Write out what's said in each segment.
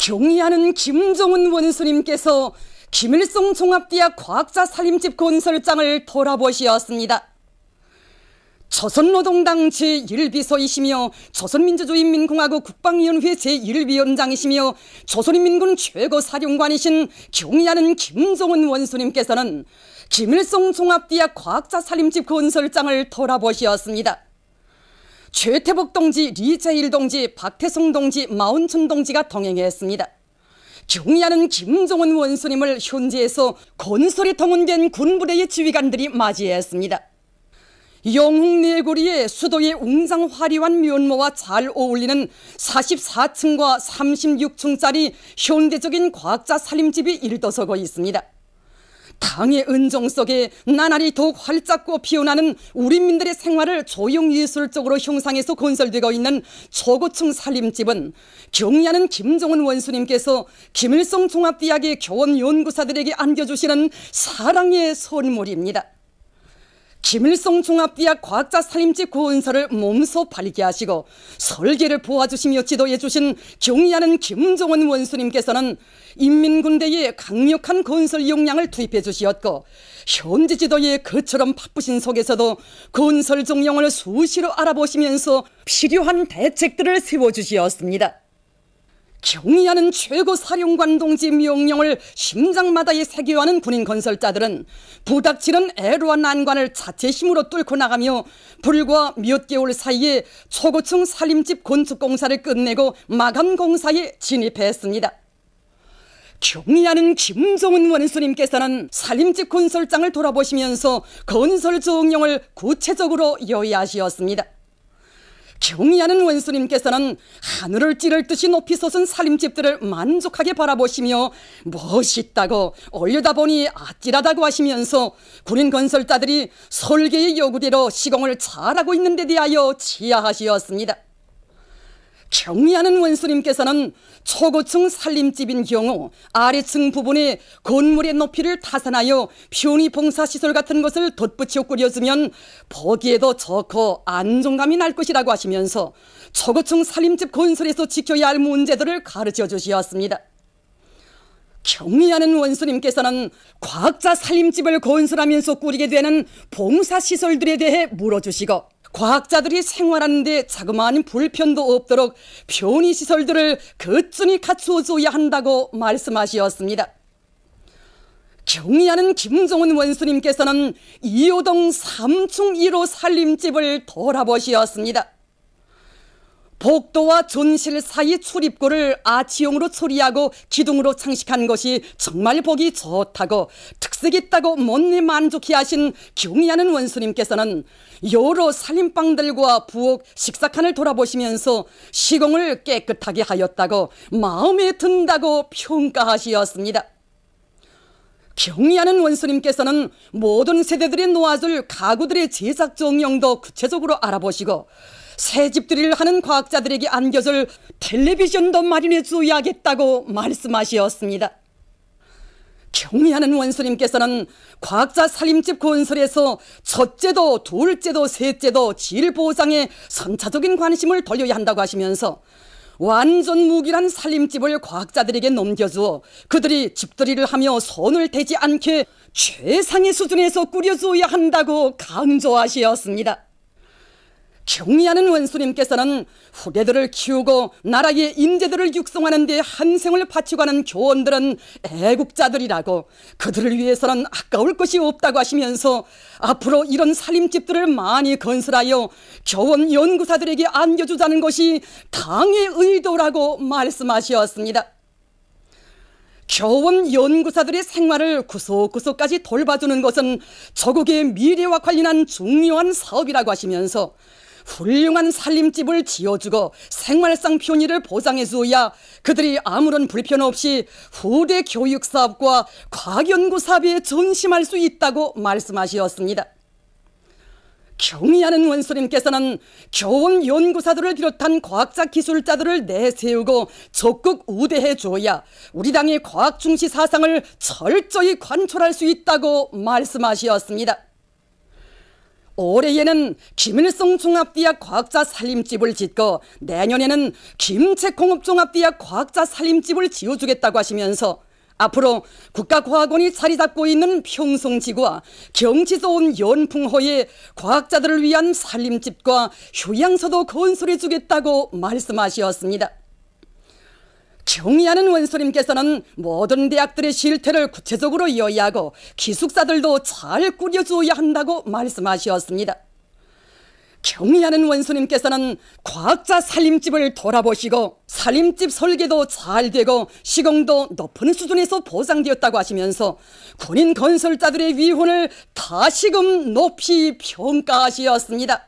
경의하는 김종은 원수님께서 김일성 종합대학 과학자 살림집 건설장을 돌아보시었습니다. 조선노동당 제1비서이시며 조선민주주의인민공화국 국방위원회 제1위원장이시며 조선인민군 최고사령관이신 경의하는 김종은 원수님께서는 김일성 종합대학 과학자 살림집 건설장을 돌아보시었습니다. 최태복 동지, 리재일 동지, 박태송 동지, 마운천 동지가 동행했습니다. 경의하는 김종은 원수님을 현지에서 건설에 동원된 군부대의 지휘관들이 맞이했습니다. 영흥내거리의 수도의 웅장 화려한 면모와 잘 어울리는 44층과 36층짜리 현대적인 과학자 살림집이 일도서고 있습니다. 당의 은정 속에 나날이 더욱 활짝 피어나는 우리민들의 생활을 조형예술적으로 형상해서 건설되고 있는 초고층 살림집은 경의하는 김종은 원수님께서 김일성 종합대학의 교원 연구사들에게 안겨주시는 사랑의 선물입니다. 김일성 종합대학 과학자 살림집 건설을 몸소 발기하시고 설계를 도와주시며 지도해 주신 경의하는 김종은 원수님께서는 인민군대에 강력한 건설 역량을 투입해 주시었고, 현지 지도에 그처럼 바쁘신 속에서도 건설 정령을 수시로 알아보시면서 필요한 대책들을 세워주시었습니다. 경의하는 최고사령관 동지 명령을 심장마다에 새겨하는 군인 건설자들은 부닥치는 애로와 난관을 자체 힘으로 뚫고 나가며 불과 몇 개월 사이에 초고층 살림집 건축 공사를 끝내고 마감 공사에 진입했습니다. 경의하는 김종은 원수님께서는 살림집 건설장을 돌아보시면서 건설 정령을 구체적으로 요의하시었습니다. 경의하는 원수님께서는 하늘을 찌를 듯이 높이 솟은 살림집들을 만족하게 바라보시며 멋있다고 올려다보니 아찔하다고 하시면서 군인 건설자들이 설계의 요구대로 시공을 잘하고 있는 데 대하여 치하하시었습니다. 경의하는 원수님께서는 초고층 살림집인 경우 아래층 부분에 건물의 높이를 타산하여 편의봉사시설 같은 것을 덧붙여 꾸려주면 보기에도 좋고 안정감이 날 것이라고 하시면서 초고층 살림집 건설에서 지켜야 할 문제들을 가르쳐 주시었습니다. 경의하는 원수님께서는 과학자 살림집을 건설하면서 꾸리게 되는 봉사시설들에 대해 물어주시고, 과학자들이 생활하는 데 자그마한 불편도 없도록 편의시설들을 거뜬히 갖추어줘야 한다고 말씀하시었습니다. 경의하는 김종은 원수님께서는 2호동 3층 1호 살림집을 돌아보시었습니다. 복도와 전실 사이 출입구를 아치형으로 처리하고 기둥으로 장식한 것이 정말 보기 좋다고 특색 있다고 못내 만족해 하신 경의하는 원수님께서는 여러 살림방들과 부엌, 식사칸을 돌아보시면서 시공을 깨끗하게 하였다고 마음에 든다고 평가하시었습니다. 경의하는 원수님께서는 모든 세대들이 놓아줄 가구들의 제작 정령도 구체적으로 알아보시고 새집들이를 하는 과학자들에게 안겨줄 텔레비전도 마련해 줘야겠다고 말씀하시었습니다. 경의하는 원수님께서는 과학자 살림집 건설에서 첫째도 둘째도 셋째도 질 보장에 선차적인 관심을 돌려야 한다고 하시면서 완전 무기란 살림집을 과학자들에게 넘겨주어 그들이 집들이를 하며 손을 대지 않게 최상의 수준에서 꾸려줘야 한다고 강조하시었습니다. 경의하는 원수님께서는 후대들을 키우고 나라의 인재들을 육성하는 데 한 생을 바치고 하는 교원들은 애국자들이라고, 그들을 위해서는 아까울 것이 없다고 하시면서 앞으로 이런 살림집들을 많이 건설하여 교원 연구사들에게 안겨주자는 것이 당의 의도라고 말씀하셨습니다. 교원 연구사들의 생활을 구석구석까지 돌봐주는 것은 조국의 미래와 관련한 중요한 사업이라고 하시면서 훌륭한 살림집을 지어주고 생활상 편의를 보장해 주어야 그들이 아무런 불편 없이 후대 교육 사업과 과학연구 사업에 전심할 수 있다고 말씀하셨습니다. 경의하는 원수님께서는 교원 연구사들을 비롯한 과학자 기술자들을 내세우고 적극 우대해 줘야 우리 당의 과학 중시 사상을 철저히 관철할 수 있다고 말씀하셨습니다. 올해에는 김일성 종합대학 과학자 살림집을 짓고 내년에는 김책홍업 종합대학 과학자 살림집을 지어주겠다고 하시면서 앞으로 국가과학원이 자리 잡고 있는 평송지구와 경치 좋은 연풍호에 과학자들을 위한 살림집과 휴양소도 건설해 주겠다고 말씀하셨습니다. 경의하는 원수님께서는 모든 대학들의 실태를 구체적으로 이야기하고 기숙사들도 잘 꾸려줘야 한다고 말씀하셨습니다. 경의하는 원수님께서는 과학자 살림집을 돌아보시고 살림집 설계도 잘 되고 시공도 높은 수준에서 보장되었다고 하시면서 군인 건설자들의 위훈을 다시금 높이 평가하셨습니다.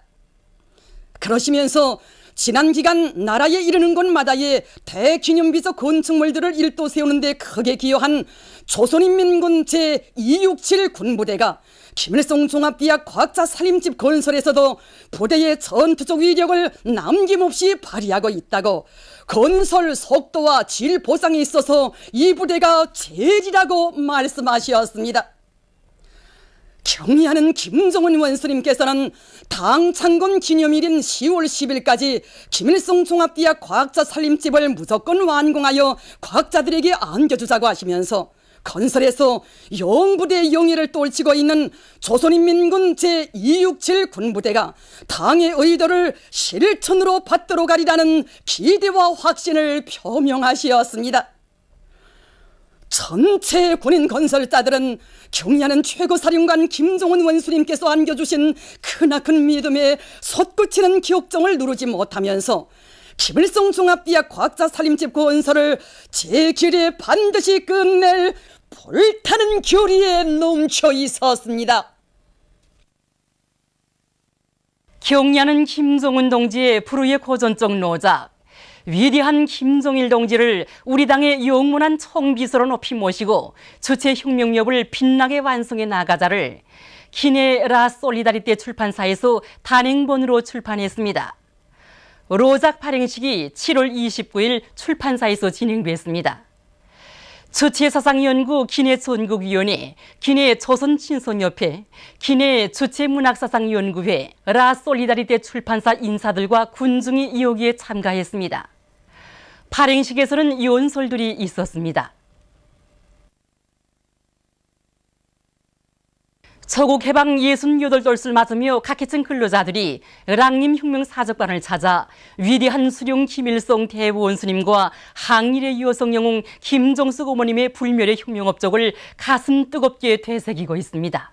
그러시면서 지난 기간 나라에 이르는 곳마다의 대기념비적 건축물들을 일도 세우는 데 크게 기여한 조선인민군 제267 군부대가 김일성 종합대학 과학자 살림집 건설에서도 부대의 전투적 위력을 남김없이 발휘하고 있다고, 건설 속도와 질 보상에 있어서 이 부대가 제일이라고 말씀하셨습니다. 경의하는 김정은 원수님께서는 당 창건 기념일인 10월 10일까지 김일성 종합대학 과학자 살림집을 무조건 완공하여 과학자들에게 안겨주자고 하시면서 건설에서 영부대 영예를 떨치고 있는 조선인민군 제267 군부대가 당의 의도를 실천으로 받들어 가리라는 기대와 확신을 표명하시었습니다. 전체 군인 건설자들은 경의하는 최고사령관 김정은 원수님께서 안겨주신 크나큰 믿음에 솟구치는 기억정을 누르지 못하면서 김일성 종합대학 과학자 살림집 건설을 제 길에 반드시 끝낼 불타는 결의에 넘쳐 있었습니다. 경의하는 김정은 동지의 불후의 고전적 노작, 위대한 김정일 동지를 우리 당의 영문한 총비서로 높이 모시고 주체 혁명력을 빛나게 완성해 나가자를 기네 라 솔리다리테 출판사에서 단행본으로 출판했습니다. 로작 발행식이 7월 29일 출판사에서 진행됐습니다. 주체사상연구 기내전국위원회, 기내조선친선협회, 기내주체문학사상연구회, 라 솔리다리테 출판사 인사들과 군중이 여기에 참가했습니다. 발행식에서는 연설들이 있었습니다. 조국 해방 68돌을 맞으며 각계층 근로자들이 랑림 혁명사적관을 찾아 위대한 수령 김일성 대원수님과 항일의 여성 영웅 김정숙 어머님의 불멸의 혁명 업적을 가슴 뜨겁게 되새기고 있습니다.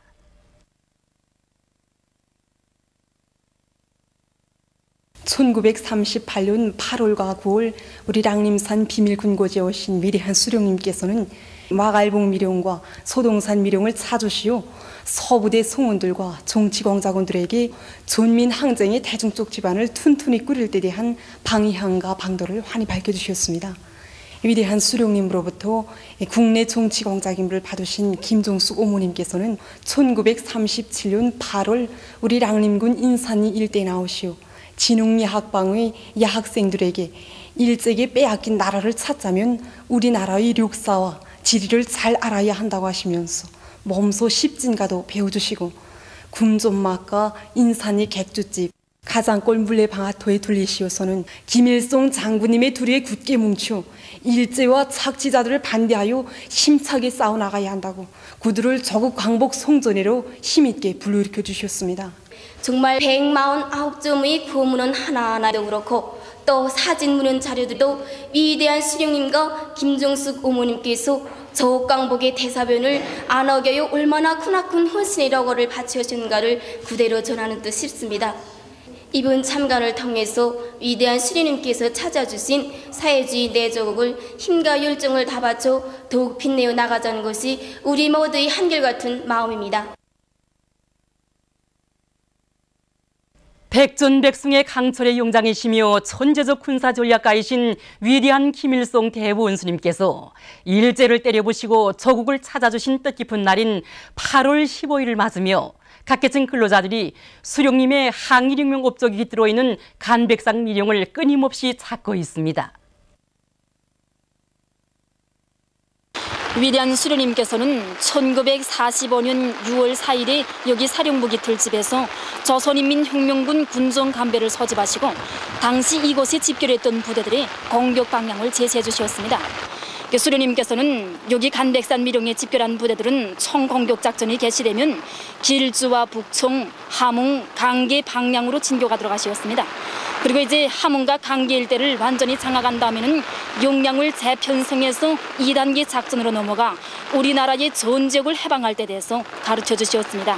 (1938년 8월과 9월) 우리 랑림산 비밀군고지에 오신 위대한 수령님께서는 마갈봉 미령과 소동산 미령을 찾으시오 서부대 송원들과 정치공작원들에게 전민 항쟁의 대중적 기반을 튼튼히 꾸릴 때 대한 방향과 방도를 환히 밝혀주셨습니다. 위대한 수령님으로부터 국내 정치공작임을 받으신 김정숙 어머님께서는 1937년 8월 우리 랑림군 인산리 일대에 나오시오 진흥야학방의 야학생들에게 일제에게 빼앗긴 나라를 찾자면 우리나라의 역사와 지리를 잘 알아야 한다고 하시면서 몸소 십진가도 배워주시고 굶존막과 인산리 객주집 가장골 물레방아토에 둘리시어서는 김일성 장군님의 둘이에 굳게 뭉쳐 일제와 착지자들을 반대하여 힘차게 싸워나가야 한다고 그들을 조국 광복 성전회로 힘있게 불러일으켜 주셨습니다. 정말 149점의 구호문은 하나하나도 그렇고 또 사진 문헌 자료들도 위대한 수령님과 김정숙 어머님께서 조국광복의 대사변을 안 어겨요 얼마나 크나큰 헌신이라고를 바치셨는가를 그대로 전하는 듯 싶습니다. 이번 참관을 통해서 위대한 수령님께서 찾아주신 사회주의 내조국을 힘과 열정을 다 바쳐 더욱 빛내어 나가자는 것이 우리 모두의 한결같은 마음입니다. 백전백승의 강철의 용장이시며 천재적 군사전략가이신 위대한 김일성 대원수님께서 일제를 때려부시고 조국을 찾아주신 뜻깊은 날인 8월 15일을 맞으며 각계층 근로자들이 수령님의 항일혁명 업적이 들어있는 간백상 미령을 끊임없이 찾고 있습니다. 위대한 수령님께서는 1945년 6월 4일에 여기 사령부기 들집에서 조선인민혁명군 군종 간배를 소집하시고 당시 이곳에 집결했던 부대들의 공격 방향을 제시해 주셨습니다. 수령님께서는 여기 간백산 미령에 집결한 부대들은 총공격 작전이 개시되면 길주와 북총, 함흥, 강계 방향으로 진격하도록 하셨습니다. 그리고 이제 함흥과 강계 일대를 완전히 장악한 다음에는 용량을 재편성해서 2단계 작전으로 넘어가 우리나라의 전 지역을 해방할 때 대해서 가르쳐 주셨습니다.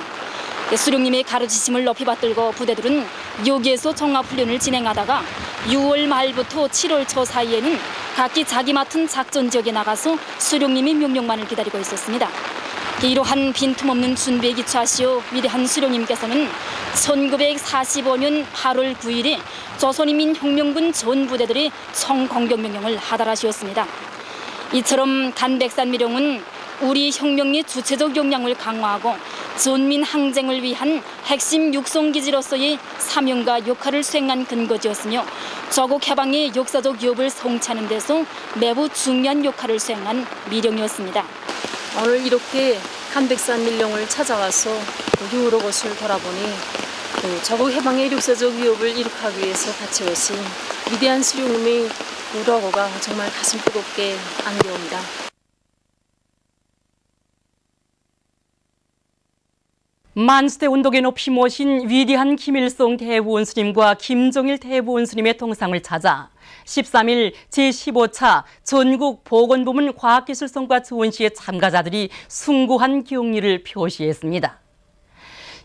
수령님의 가르치심을 높이 받들고 부대들은 여기에서 종합훈련을 진행하다가 6월 말부터 7월 초 사이에는 각기 자기 맡은 작전 지역에 나가서 수령님의 명령만을 기다리고 있었습니다. 이러한 빈틈없는 준비에 기초하시어 위대한 수령님께서는 1945년 8월 9일에 조선인민혁명군 전 부대들의 총공격 명령을 하달하셨습니다. 이처럼 간백산 미령은 우리 혁명의 주체적 역량을 강화하고 전민 항쟁을 위한 핵심 육성기지로서의 사명과 역할을 수행한 근거지였으며 조국 해방의 역사적 기업을 성취하는 데서 매우 중요한 역할을 수행한 미령이었습니다. 오늘 이렇게 간백산 밀령을 찾아와서 여러 곳을 돌아보니 조국 해방의 역사적 위협을 이룩하기 위해서 같이 오신 위대한 수령님의 우러고가 정말 가슴 뜨겁게 안겨옵니다. 만수대 운동에 높이 모신 위대한 김일성 대부원스님과 김정일 대부원스님의 동상을 찾아 13일 제15차 전국 보건부문 과학기술성과 전시회 참가자들이 숭고한 경의를 표시했습니다.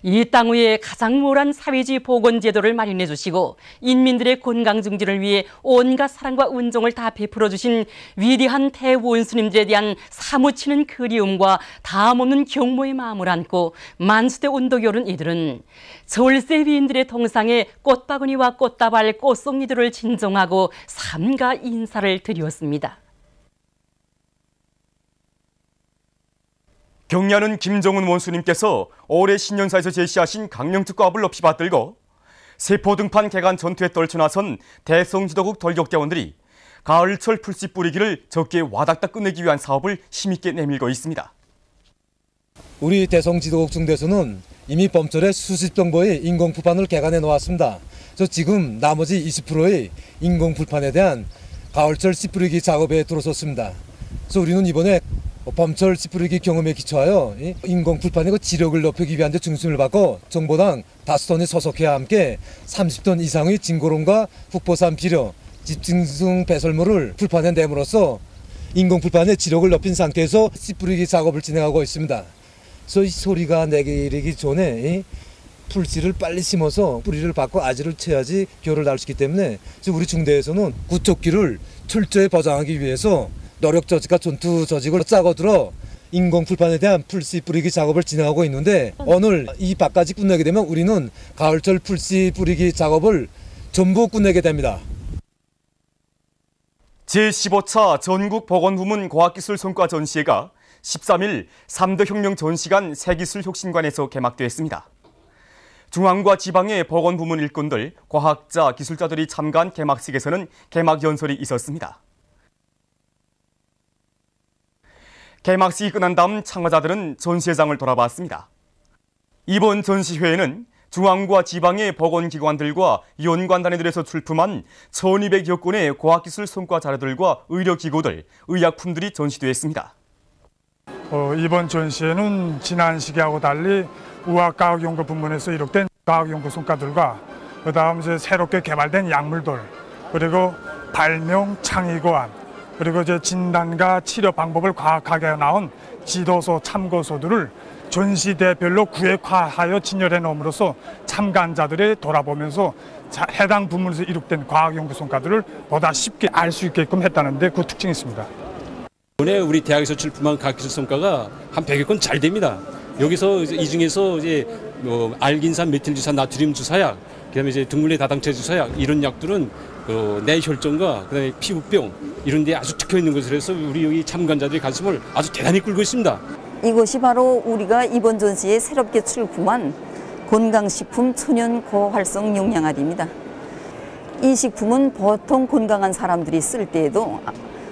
이 땅 위에 가장 모란 사회주의 보건제도를 마련해 주시고 인민들의 건강 증진을 위해 온갖 사랑과 은총을 다 베풀어 주신 위대한 대원수님들에 대한 사무치는 그리움과 다함없는 경모의 마음을 안고 만수대 운동에 오른 이들은 절세 위인들의 동상에 꽃바구니와 꽃다발, 꽃송이들을 진정하고 삼가 인사를 드렸습니다. 경리하는 김정은 원수님께서 올해 신년사에서 제시하신 강령특과업을 높이 받들고 세포등판 개간 전투에 떨쳐나선 대성지도국 돌격대원들이 가을철 풀씨 뿌리기를 적게 와닥닥 끝내기 위한 사업을 힘있게 내밀고 있습니다. 우리 대성지도국 중대에서는 이미 봄철에 수십 정도의 인공풀판을 개간해 놓았습니다. 지금 나머지 20%의 인공풀판에 대한 가을철 씨 뿌리기 작업에 들어섰습니다. 그래서 우리는 이번에 봄철 씨 뿌리기 경험에 기초하여 인공풀판의 지력을 높이기 위한 데 중심을 받고 정보당 5톤의 소속회와 함께 30톤 이상의 진고론과 국보산 비료, 집중성 배설물을 풀판에 내므로써 인공풀판의 지력을 높인 상태에서 씨 뿌리기 작업을 진행하고 있습니다. 그래서 이 소리가 내리기 전에 풀씨를 빨리 심어서 뿌리를 받고 아지를 채야지 겨울을 날 수 있기 때문에 우리 중대에서는 구척기를 철저히 보장하기 위해서 노력 조직과 전투 조직을 짜고 들어 인공풀판에 대한 풀씨 뿌리기 작업을 진행하고 있는데 오늘 이 밭까지 끝내게 되면 우리는 가을철 풀씨 뿌리기 작업을 전부 끝내게 됩니다. 제15차 전국보건부문 과학기술 성과 전시회가 13일 3대 혁명 전시관 새기술혁신관에서 개막됐습니다. 중앙과 지방의 보건부문 일꾼들, 과학자, 기술자들이 참가한 개막식에서는 개막 연설이 있었습니다. 개막식이 끝난 다음 참가자들은 전시회장을 돌아봤습니다. 이번 전시회에는 중앙과 지방의 보건기관들과 연관단위들에서 출품한 1200여 건의 과학기술 성과 자료들과 의료기구들, 의약품들이 전시됐습니다. 이번 전시회는 지난 시기하고 달리 의학과학연구 부문에서 이룩된 과학연구 성과들과 그다음 이제 새롭게 개발된 약물들, 그리고 발명 창의고안, 그리고 이제 진단과 치료 방법을 과학하게 나온 지도서 참고서들을 전시대별로 구획화하여 진열해 놓음으로써 참관자들이 돌아보면서 해당 부문에서 이룩된 과학연구 성과들을 보다 쉽게 알 수 있게끔 했다는 데 그 특징이 있습니다. 이번에 우리 대학에서 출품한 과학기술 성과가 한 100여 건 잘 됩니다. 여기서 이 중에서 이제 알긴산 메틸주사 나트륨 주사약, 그다음에 이제 등물레 다당체 주사약 이런 약들은 뇌혈전과 그다음에 피부병 이런 데 아주 특효 있는 것을 해서 우리 여기 참관자들의 가슴을 아주 대단히 끌고 있습니다. 이것이 바로 우리가 이번 전시에 새롭게 출품한 건강식품 천연 고활성 영양알입니다. 이 식품은 보통 건강한 사람들이 쓸 때에도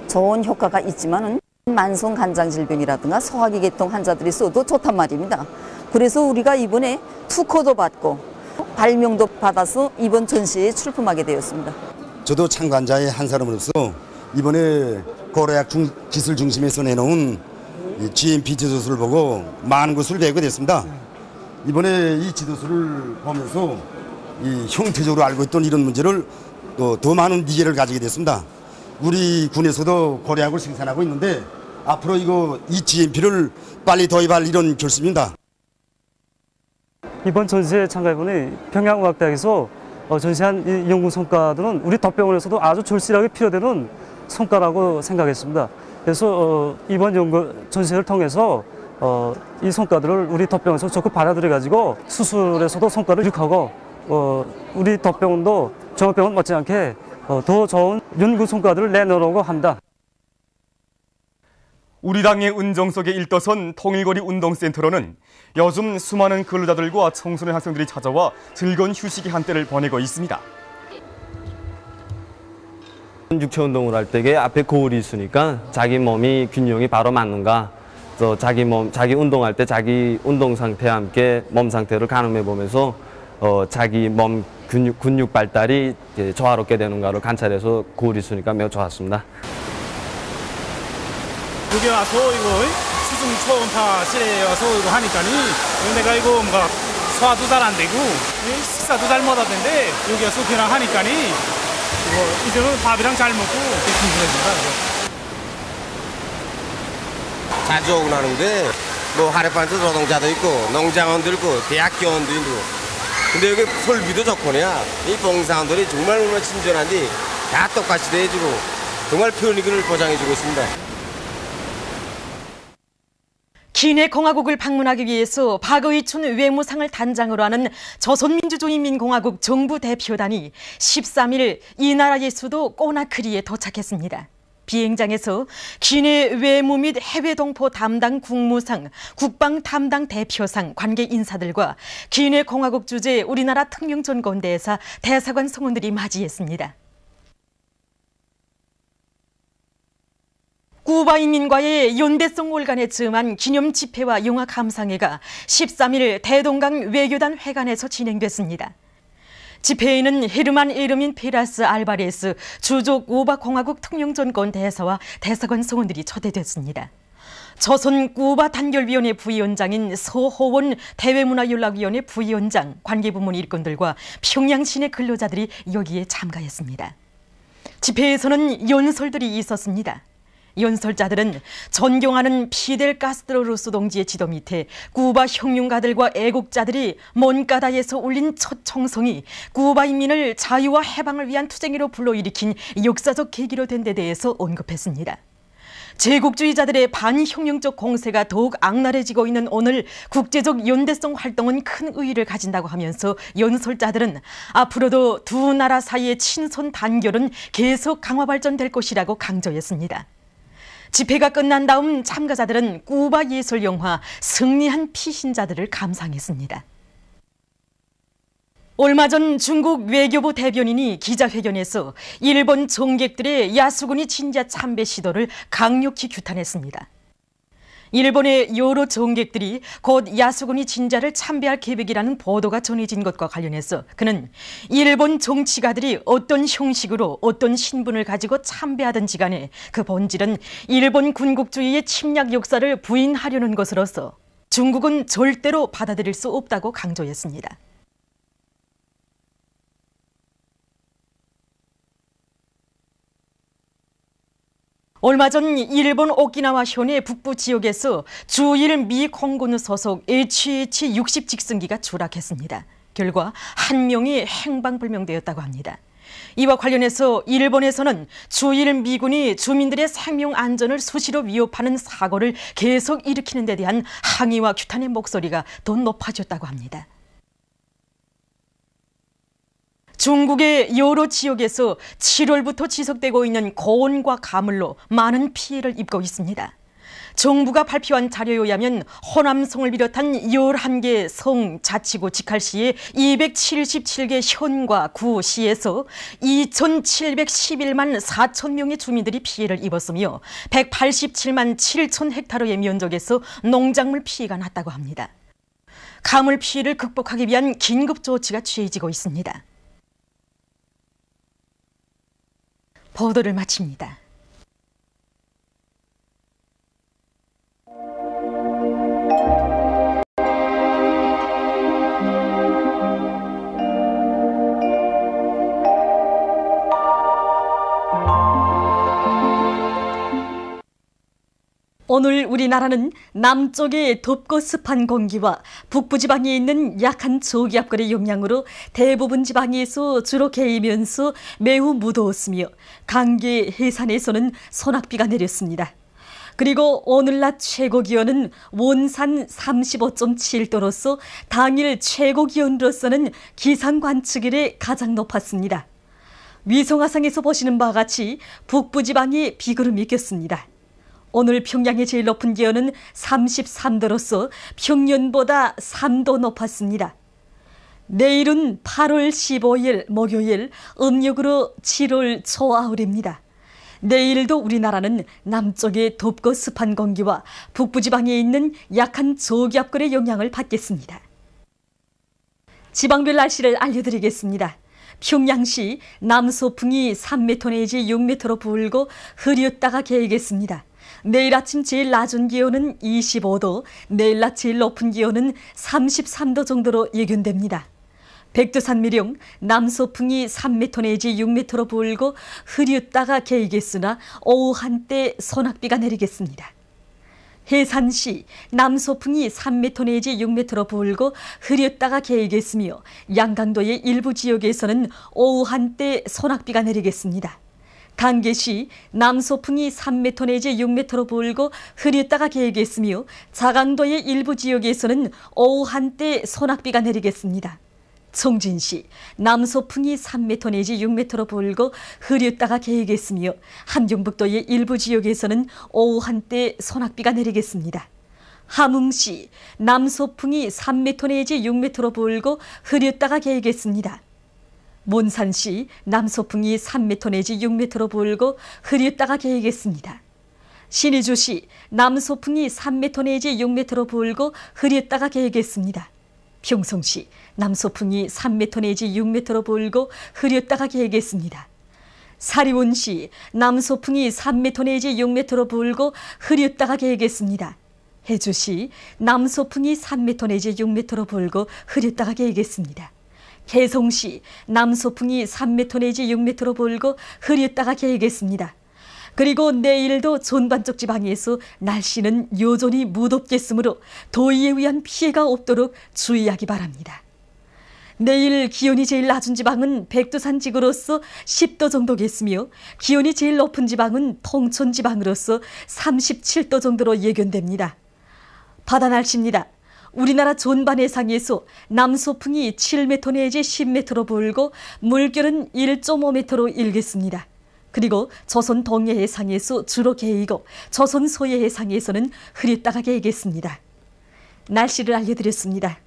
좋은 효과가 있지만은 만성 간장 질병이라든가 소화기 계통 환자들이 써도 좋단 말입니다. 그래서 우리가 이번에 특허도 받고 발명도 받아서 이번 전시에 출품하게 되었습니다. 저도 참관자의 한 사람으로서 이번에 고려약 기술 중심에서 내놓은 GMP 지도서를 보고 많은 것을 배우게 됐습니다. 이번에 이 지도서를 보면서 이 형태적으로 알고 있던 이런 문제를 또 더 많은 이해를 가지게 됐습니다. 우리 군에서도 고려약을 생산하고 있는데 앞으로 이 GMP를 빨리 도입할 이런 결심입니다. 이번 전시에 참가해보니 평양의학대학에서 전시한 이 연구 성과들은 우리 덕병원에서도 아주 절실하게 필요되는 성과라고 생각했습니다. 그래서 이번 전시를 통해서 이 성과들을 우리 덕병원에서 적극 받아들여가지고 수술에서도 성과를 이룩하고 우리 덕병원도 종합병원 못지않게 더 좋은 연구 성과들을 내놓으려고 합니다. 우리 당의 은정 속에 일떠선 통일거리 운동센터로는 요즘 수많은 근로자들과 청소년 학생들이 찾아와 즐거운 휴식의 한때를 보내고 있습니다. 육체 운동을 할 때 앞에 거울이 있으니까 자기 몸이 균형이 바로 맞는가, 또 자기 운동할 때 자기 운동 상태와 함께 몸 상태를 가늠해 보면서 자기 몸 근육 발달이 조화롭게 되는가를 관찰해서 거울이 있으니까 매우 좋았습니다. 여기 와서 이거 수중 초음파실에 와서 이거 하니까니 내가 이거 뭔가 소화도 잘 안 되고 식사도 잘 못 하던데 여기 와서 그냥 하니까니 이제는 밥이랑 잘 먹고 든든해진다. 자주 오고 나는데 뭐 하룻밤도 노동자도 있고 농장원도 있고 대학교원도 있고 근데 여기 설비도 좋거냐 이 봉사원들이 정말 친절한데 다 똑같이 대해주고 정말 편의를 보장해주고 있습니다. 기내 공화국을 방문하기 위해서 박의춘 외무상을 단장으로 하는 조선민주주의인민공화국 정부 대표단이 13일 이 나라의 수도 꼬나크리에 도착했습니다. 비행장에서 기내 외무 및 해외 동포 담당 국무상, 국방 담당 대표상 관계 인사들과 기내 공화국 주재 우리나라 특명전권대사 대사관 성원들이 맞이했습니다. 쿠바 인민과의 연대성 올간에 즈음한 기념 집회와 영화 감상회가 13일 대동강 외교단 회관에서 진행됐습니다. 집회에는 헤르만 에르민 페라스 알바레스 주족 쿠바공화국 특명전권 대사와 대사관 성원들이 초대됐습니다. 조선 쿠바 단결위원회 부위원장인 서호원 대외문화연락위원회 부위원장, 관계부문 일꾼들과 평양 시내 근로자들이 여기에 참가했습니다. 집회에서는 연설들이 있었습니다. 연설자들은 존경하는 피델 카스트로루스 동지의 지도 밑에 쿠바 혁명가들과 애국자들이 몬카다에서 울린 첫 총성이 쿠바 인민을 자유와 해방을 위한 투쟁으로 불러일으킨 역사적 계기로 된 데 대해서 언급했습니다. 제국주의자들의 반혁명적 공세가 더욱 악랄해지고 있는 오늘 국제적 연대성 활동은 큰 의의를 가진다고 하면서 연설자들은 앞으로도 두 나라 사이의 친선 단결은 계속 강화 발전될 것이라고 강조했습니다. 집회가 끝난 다음 참가자들은 쿠바 예술 영화 승리한 피신자들을 감상했습니다. 얼마 전 중국 외교부 대변인이 기자회견에서 일본 정객들의 야수군이 진자 참배 시도를 강력히 규탄했습니다. 일본의 여러 정객들이 곧 야수군이 진자를 참배할 계획이라는 보도가 전해진 것과 관련해서 그는 일본 정치가들이 어떤 형식으로 어떤 신분을 가지고 참배하든지 간에 그 본질은 일본 군국주의의 침략 역사를 부인하려는 것으로서 중국은 절대로 받아들일 수 없다고 강조했습니다. 얼마 전 일본 오키나와 현의 북부 지역에서 주1 미 공군 소속 HH-60 직승기가 추락했습니다. 결과 한 명이 행방불명되었다고 합니다. 이와 관련해서 일본에서는 주1 미군이 주민들의 생명 안전을 수시로 위협하는 사고를 계속 일으키는 데 대한 항의와 규탄의 목소리가 더 높아졌다고 합니다. 중국의 여러 지역에서 7월부터 지속되고 있는 고온과 가물로 많은 피해를 입고 있습니다. 정부가 발표한 자료에 의하면 호남성을 비롯한 11개 성, 자치구, 직할시의 277개 현과 구, 시에서 2,711만 4천 명의 주민들이 피해를 입었으며 187만 7천 헥타르의 면적에서 농작물 피해가 났다고 합니다. 가물 피해를 극복하기 위한 긴급 조치가 취해지고 있습니다. 보도를 마칩니다. 오늘 우리나라는 남쪽의 덥고 습한 공기와 북부지방에 있는 약한 저기압골의 영향으로 대부분 지방에서 주로 개이면서 매우 무더웠으며 강계 해산에서는 소낙비가 내렸습니다. 그리고 오늘 낮 최고 기온은 원산 35.7도로서 당일 최고 기온으로서는 기상 관측일에 가장 높았습니다. 위성화상에서 보시는 바와 같이 북부지방에 비구름이 꼈습니다. 오늘 평양의 제일 높은 기온은 33도로서 평년보다 3도 높았습니다. 내일은 8월 15일 목요일 음력으로 7월 초하울입니다. 내일도 우리나라는 남쪽의 덥고 습한 공기와 북부지방에 있는 약한 저기압골의 영향을 받겠습니다. 지방별 날씨를 알려드리겠습니다. 평양시 남서풍이 3m 내지 6m로 불고 흐렸다가 개겠습니다. 내일 아침 제일 낮은 기온은 25도, 내일 낮 제일 높은 기온은 33도 정도로 예견됩니다. 백두산 미령 남서풍이 3m 내지 6m로 불고 흐렸다가 개겠으나 오후 한때 소낙비가 내리겠습니다. 해산시 남서풍이 3m 내지 6m로 불고 흐렸다가 개겠으며 양강도의 일부 지역에서는 오후 한때 소낙비가 내리겠습니다. 강계시 남서풍이 3m 내지 6m로 불고 흐렸다가 개겠으며 자강도의 일부 지역에서는 오후 한때 소낙비가 내리겠습니다. 청진시 남서풍이 3m 내지 6m로 불고 흐렸다가 개겠으며 함경북도의 일부 지역에서는 오후 한때 소낙비가 내리겠습니다. 함흥시 남서풍이 3m 내지 6m로 불고 흐렸다가 개겠습니다. 몬산시 남서풍이 3m 내지 6m로 불고 흐렸다가 개겠습니다. 신의주시 남서풍이 3m 내지 6m로 불고 흐렸다가 개겠습니다. 평성시 남서풍이 3m 내지 6m로 불고 흐렸다가 개겠습니다. 사리온시 남서풍이 3m 내지 6m로 불고 흐렸다가 개겠습니다. 해주시 남서풍이 3m 내지 6m로 불고 흐렸다가 개겠습니다. 개성시 남서풍이 3m 내지 6m로 불고 흐렸다가 개겠습니다. 그리고 내일도 전반적 지방에서 날씨는 여전히 무덥겠으므로 더위에 의한 피해가 없도록 주의하기 바랍니다. 내일 기온이 제일 낮은 지방은 백두산 지구로서 10도 정도겠으며 기온이 제일 높은 지방은 통천 지방으로서 37도 정도로 예견됩니다. 바다 날씨입니다. 우리나라 전반 해상에서 남서풍이 7m 내지 10m로 불고 물결은 1.5m로 일겠습니다. 그리고 조선 동해 해상에서 주로 개이고 조선 서해 해상에서는 흐렸다가 개겠습니다. 날씨를 알려드렸습니다.